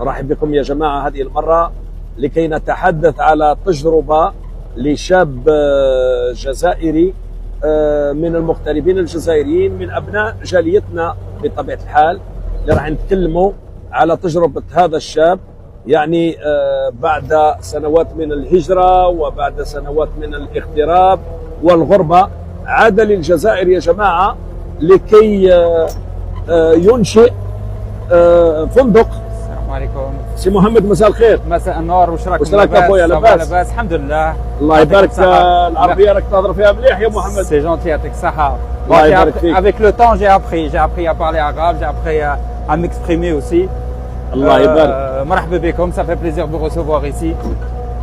نرحب بكم يا جماعة هذه المرة لكي نتحدث على تجربة لشاب جزائري من المغتربين الجزائريين من أبناء جاليتنا بطبيعة الحال، اللي راح نتكلموا على تجربة هذا الشاب. يعني بعد سنوات من الهجرة وبعد سنوات من الاغتراب والغربة عاد للجزائر يا جماعة لكي ينشئ فندق. السلام عليكم سي محمد، مساء الخير. مساء النور، واش راك؟ واش راك ابويا؟ لاباس؟ لاباس الحمد لله. الله يبارك. العربية راك تهضر فيها مليح يا محمد. سي جونتي، يعطيك الصحة. الله يبارك فيك. Avec le temps, j'ai appris à parler arabe, j'ai appris à m'exprimer aussi. الله يبارك. مرحبا بكم, ça fait plaisir de vous recevoir ici.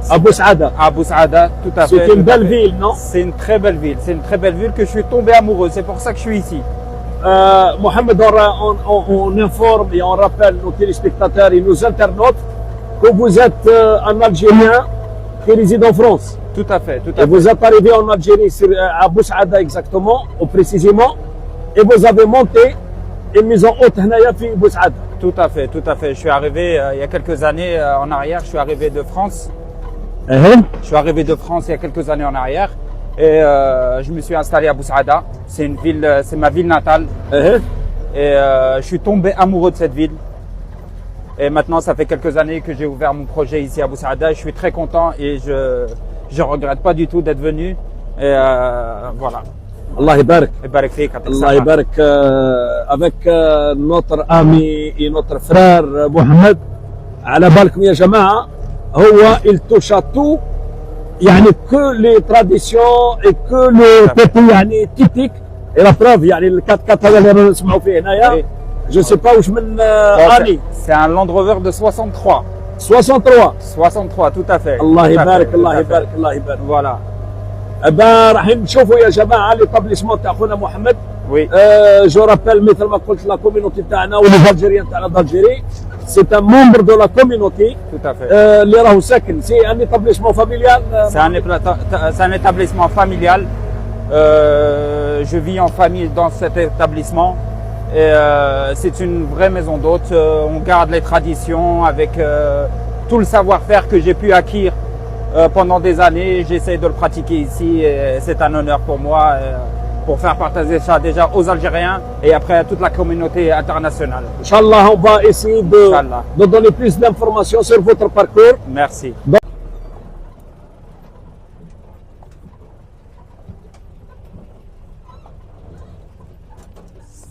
À Boussaada. À Boussaada, tout à fait. C'est une belle ville, non? C'est une très belle ville. C'est une très belle ville que je suis tombé amoureux. C'est pour ça que je suis ici. Mohamed, on informe et on rappelle nos téléspectateurs et nos internautes que vous êtes un Algérien qui réside en France. Tout à fait, tout à et fait. Vous êtes arrivé en Algérie, à Boussaada exactement, ou précisément, et vous avez monté une maison haute à Boussaada. Tout à fait, tout à fait. Je suis arrivé il y a quelques années en arrière. Je suis arrivé de France. Je suis arrivé de France il y a quelques années en arrière. Et je me suis installé à Boussaada. C'est une ville, c'est ma ville natale. Et je suis tombé amoureux de cette ville. Et maintenant, ça fait quelques années que j'ai ouvert mon projet ici à Boussaada. Je suis très content et je regrette pas du tout d'être venu. Et voilà. Allah يبارك. يبارك فيك. Allah يبارك. Avec notre ami et notre frère Mohamed, على بالكم يا جماعة هو il touche à tout. يعني que les traditions et que le côté يعني typique et la preuve يعني الكات كات هذا اللي نسمعوا فيه هنايا je sais pas واش من اني. C'est un Land Rover de 63. 63 tout à fait. الله يبارك. الله يبارك. الله يبارك. Voilà. راح نشوفوا يا جماعه ليطابليسمون تاع خونا محمد. Oui. جو رابيل مثل ما قلت لا كوميونيتي تاعنا والالجيريان تاعنا دالجيري سي ان مومبر دو لا كوميونيتي. Tout à fait. اللي راهو ساكن سي ان ايتابليسمون فاميليال. C'est un établissement familial. Je vis en famille dans cet établissement. Et c'est une vraie maison d'hôte. On garde les traditions avec tout le savoir-faire que j'ai pu acquérir pendant des années. J'essaie de le pratiquer ici et c'est un honneur pour moi pour faire partager ça déjà aux Algériens et après à toute la communauté internationale. Inch'Allah, on va essayer de donner plus d'informations sur votre parcours. Merci.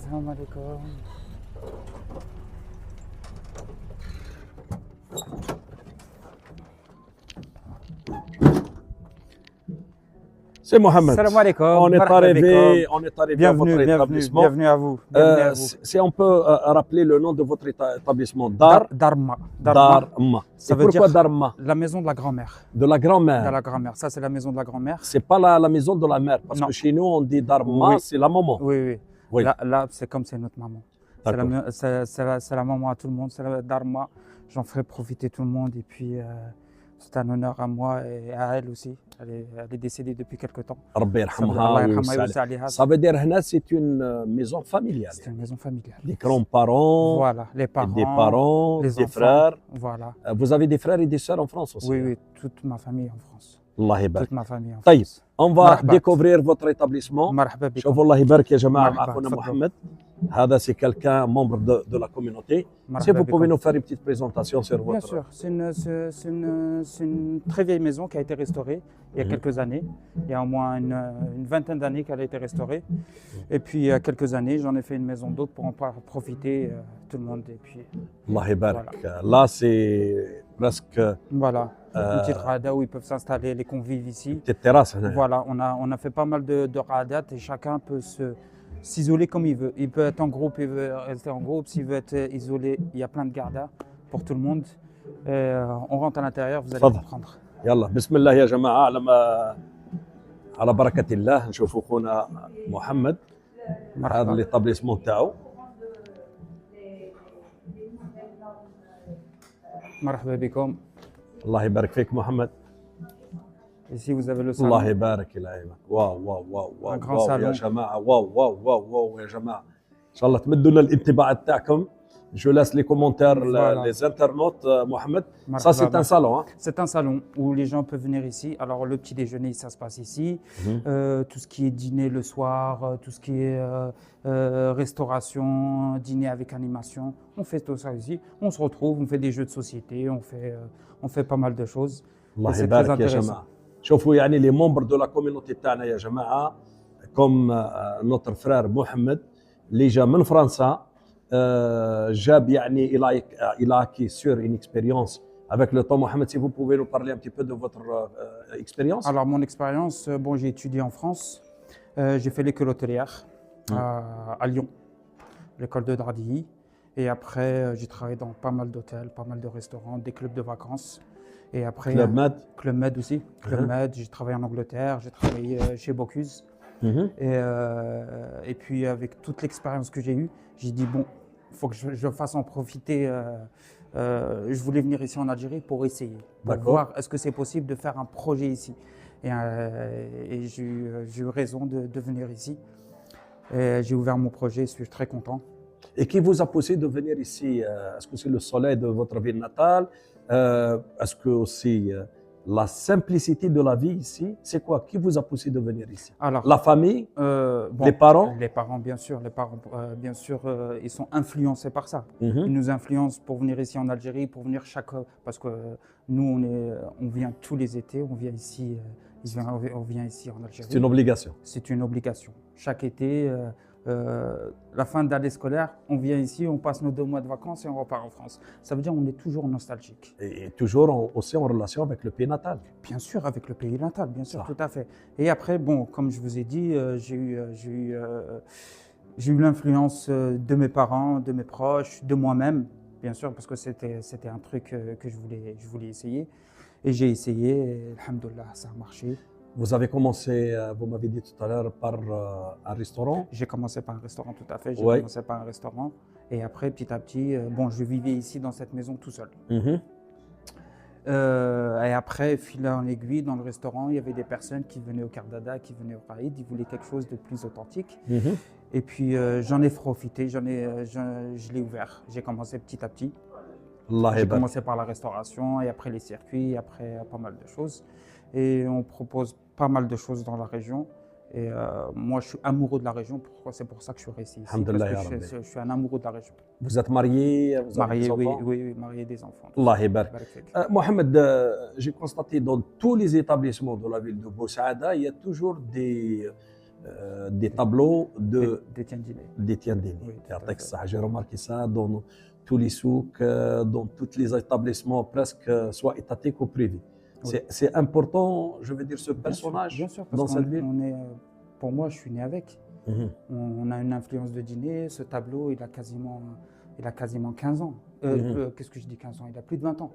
Salam alaikum. C'est Mohamed. Salam alaikum. On est arrivé à votre établissement. Bienvenue à vous. Si on peut rappeler le nom de votre établissement. Darma. C'est pourquoi Darma? La maison de la grand-mère. De la grand-mère. De la grand-mère. Ça, c'est la maison de la grand-mère. C'est pas la maison de la mère. Parce Non. que chez nous, on dit Darma, Oui. c'est la maman. Oui. Oui. Là c'est comme c'est notre maman. C'est la maman à tout le monde. C'est la Darma. J'en ferai profiter tout le monde. Et puis, c'est un honneur à moi et à elle aussi. Elle est décédée depuis quelque temps. ربي يرحمها ويوسع عليها. Ça veut dire هنا c'est une maison familiale. C'est une maison familiale. Des grands-parents. Voilà, les parents. Des parents, les des enfants, frères. Voilà. Vous avez des frères et des sœurs en France aussi? Oui, toute ma famille en France. الله يبارك. Toute ma famille en طيب, France. on va مرحبا. découvrir votre établissement. مرحبا بكم. شوفوا الله يبارك يا جماعة مرحبا. مع أخونا تفضل. محمد. هذا c'est quelqu'un membre de la communauté. Si مرحبا vous pouvez بكم. nous faire une petite présentation sur Bien votre... sûr, c'est une très vieille maison qui a été restaurée il y a quelques années. Il y a au moins une vingtaine d'années qu'elle a été restaurée. Et puis il y a quelques années, j'en ai fait une maison d'hôte pour en profiter tout le monde. Et puis الله يبارك. Là c'est presque voilà, une petite rada où ils peuvent s'installer, les convives ici. petite terrasse هنا. Voilà, on a fait pas mal de radat et chacun peut s'isoler comme il veut. Il peut être en groupe, il veut rester en groupe. S'il veut être isolé, il y a plein de gardas pour tout le monde. Et, on rentre à l'intérieur, vous allez تفضل. comprendre. يلا بسم الله يا جماعة على بركة الله. نشوفوا خونا محمد. هذا ليطابليسمون تاعو. مرحبا بكم. الله يبارك فيك محمد. Ici vous avez le salon. الله يبارك يلعبك. واو واو واو واو, واو يا جماعة. واو واو واو واو يا جماعة. إن شاء الله تمدوا لنا الانطباع تاعكم. Je laisse les commentaires, Voilà. les internautes, Mohamed. Ça, Marhaba, c'est un salon. Hein. C'est un salon où les gens peuvent venir ici. Alors, le petit déjeuner, ça se passe ici. Tout ce qui est dîner le soir, tout ce qui est restauration, dîner avec animation, on fait tout ça ici. On se retrouve, on fait des jeux de société, on fait pas mal de choses. Et الله c'est très يبارك يا intéressant. جماعة. شوفوا يعني les membres de la communauté تاعنا يا جماعة comme notre frère محمد اللي جا من فرنسا جاب يعني il a acquis sur une expérience avec le temps. Mohamed, si vous pouvez nous parler un petit peu de votre expérience. Alors, mon expérience, bon, j'ai étudié en France. J'ai fait l'école hôtelière à Lyon, l'école de Dardilly. Et après, j'ai travaillé dans pas mal d'hôtels, pas mal de restaurants, des clubs de vacances. Et après, Club Med. Club Med aussi. Club Med, j'ai travaillé en Angleterre, j'ai travaillé chez Bocuse. Et puis, avec toute l'expérience que j'ai eue, j'ai dit, bon, il faut que je fasse en profiter. Je voulais venir ici en Algérie pour essayer, pour voir est-ce que c'est possible de faire un projet ici. Et j'ai eu raison de venir ici. J'ai ouvert mon projet, je suis très content. Et qui vous a poussé de venir ici? Est-ce que c'est le soleil de votre ville natale? Est-ce que aussi la simplicité de la vie ici? C'est quoi qui vous a poussé de venir ici? Alors, la famille, bon, les parents? Les parents, bien sûr. Les parents, bien sûr, ils sont influencés par ça. Mhm. Ils nous influencent pour venir ici en Algérie, pour venir parce que nous, on vient tous les étés, on vient ici, on vient ici en Algérie. C'est une obligation. C'est une obligation. Chaque été, la fin d'année scolaire, on vient ici, on passe nos 2 mois de vacances et on repart en France. Ça veut dire qu'on est toujours nostalgique. Et toujours aussi en relation avec le pays natal. Bien sûr, avec le pays natal, bien sûr, Ça. tout à fait. Et après, bon, comme je vous ai dit, j'ai eu l'influence de mes parents, de mes proches, de moi-même, bien sûr, parce que c'était un truc que je voulais essayer. Et j'ai essayé, et alhamdoulilah, ça a marché. Vous avez commencé, vous m'avez dit tout à l'heure, par un restaurant. J'ai commencé par un restaurant, tout à fait. J'ai Ouais. commencé par un restaurant. Et après, petit à petit, bon, je vivais ici dans cette maison tout seul. Mhm. Et après, fil en aiguille, dans le restaurant, il y avait des personnes qui venaient au Kardada, qui venaient au Raïd, ils voulaient quelque chose de plus authentique. Mhm. Et puis, j'en ai profité, je l'ai ouvert. J'ai commencé petit à petit. Allah J'ai يبارك. commencé par la restauration, et après les circuits, et après pas mal de choses. Et on propose pas mal de choses dans la région. Et moi, je suis amoureux de la région. Pourquoi? C'est pour ça que je suis resté ici. Alhamdulillah, Parce que ya Rabbi. je suis un amoureux de la région. Vous êtes marié, vous avez Marié, des oui, enfants. oui, marié, des enfants. Allah يبارك. Barak fik. Mohamed, j'ai constaté dans tous les établissements de la ville de Boussaada, il y a toujours des tableaux Des tiendinés. d'Étienne Denis. Oui, tout à يعطيك fait. الصحة. J'ai remarqué ça dans tous les souks, dans tous les établissements, presque soit étatiques ou privés. Oui. C'est important, je veux dire, ce Bien sûr, personnage bien sûr, parce dans cette qu'on- ville. on est, pour moi, je suis né avec. Mhm. On a une influence de dîner. Ce tableau, il a quasiment 15 ans. Qu'est-ce que je dis 15 ans? Il a plus de 20 ans.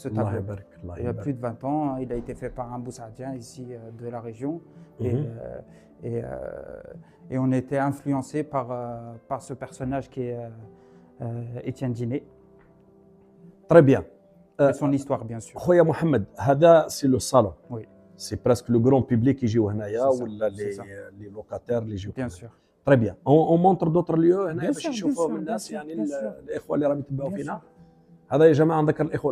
Ce Allah tableau. يبارك. Allah Il a يبارك. plus de 20 ans. Il a été fait par un Boussadien ici de la région. Et on était influencé par ce personnage qui est Étienne Diné. Très bien. Et son histoire, bien sûr. خويا محمد هذا سي لو صالون Oui, سي بريسك لو غران بيبليك يجيو هنايا C'est ça, ولا c'est ça. لي لوكاتير اللي يجيو bien sûr. تري بيان اون مونتر دوتر ليو هنا Bien باش sûr, يشوفوهم bien sûr, الناس bien يعني sûr, bien sûr. الاخوه اللي راهم يتبعوا Bien فينا sûr. هذا يا جماعه نذكر الاخوه